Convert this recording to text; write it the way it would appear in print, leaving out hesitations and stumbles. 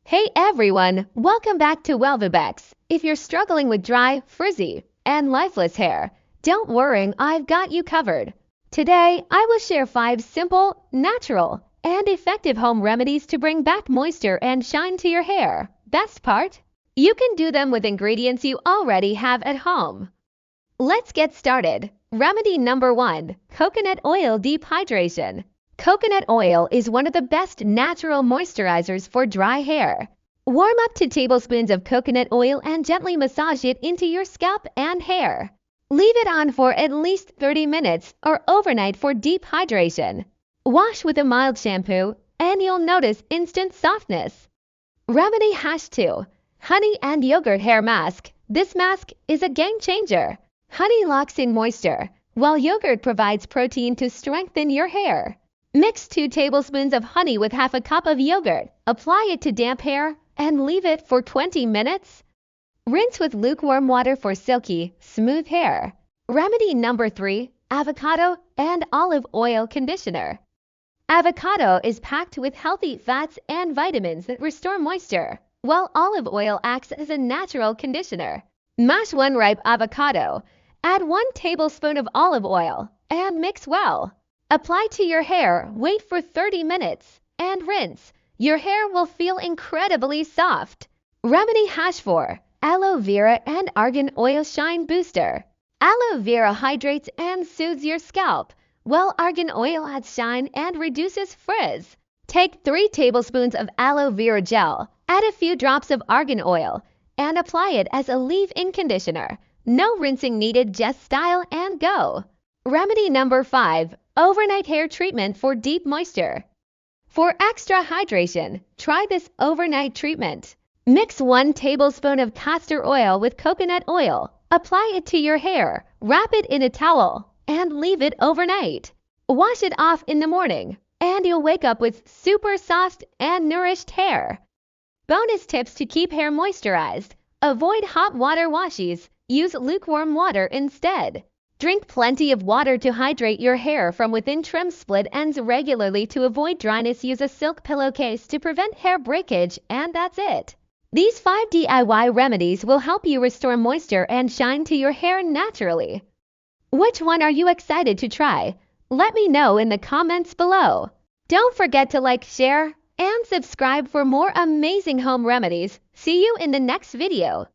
Hey everyone, welcome back to Welvabex. If you're struggling with dry, frizzy, and lifeless hair, don't worry, I've got you covered. Today, I will share 5 simple, natural, and effective home remedies to bring back moisture and shine to your hair. Best part? You can do them with ingredients you already have at home. Let's get started. Remedy number 1, coconut oil deep hydration. Coconut oil is one of the best natural moisturizers for dry hair. Warm up 2 tablespoons of coconut oil and gently massage it into your scalp and hair. Leave it on for at least 30 minutes or overnight for deep hydration. Wash with a mild shampoo and you'll notice instant softness. Remedy #2, honey and yogurt hair mask. This mask is a game changer. Honey locks in moisture, while yogurt provides protein to strengthen your hair. Mix 2 tablespoons of honey with half a cup of yogurt. Apply it to damp hair and leave it for 20 minutes. Rinse with lukewarm water for silky, smooth hair. Remedy number 3, avocado and olive oil conditioner. Avocado is packed with healthy fats and vitamins that restore moisture, while olive oil acts as a natural conditioner. Mash 1 ripe avocado. Add 1 tablespoon of olive oil and mix well. Apply to your hair, wait for 30 minutes, and rinse. Your hair will feel incredibly soft. Remedy #4, aloe vera and argan oil shine booster. Aloe vera hydrates and soothes your scalp, while argan oil adds shine and reduces frizz. Take 3 tablespoons of aloe vera gel, add a few drops of argan oil, and apply it as a leave-in conditioner. No rinsing needed, just style and go. Remedy number 5, overnight hair treatment for deep moisture. For extra hydration, try this overnight treatment. Mix 1 tablespoon of castor oil with coconut oil. Apply it to your hair, wrap it in a towel, and leave it overnight. Wash it off in the morning, and you'll wake up with super soft and nourished hair. Bonus tips to keep hair moisturized. Avoid hot water washes. Use lukewarm water instead. Drink plenty of water to hydrate your hair from within. Trim split ends regularly to avoid dryness. Use a silk pillowcase to prevent hair breakage, and that's it. These 5 DIY remedies will help you restore moisture and shine to your hair naturally. Which one are you excited to try? Let me know in the comments below. Don't forget to like, share, and subscribe for more amazing home remedies. See you in the next video.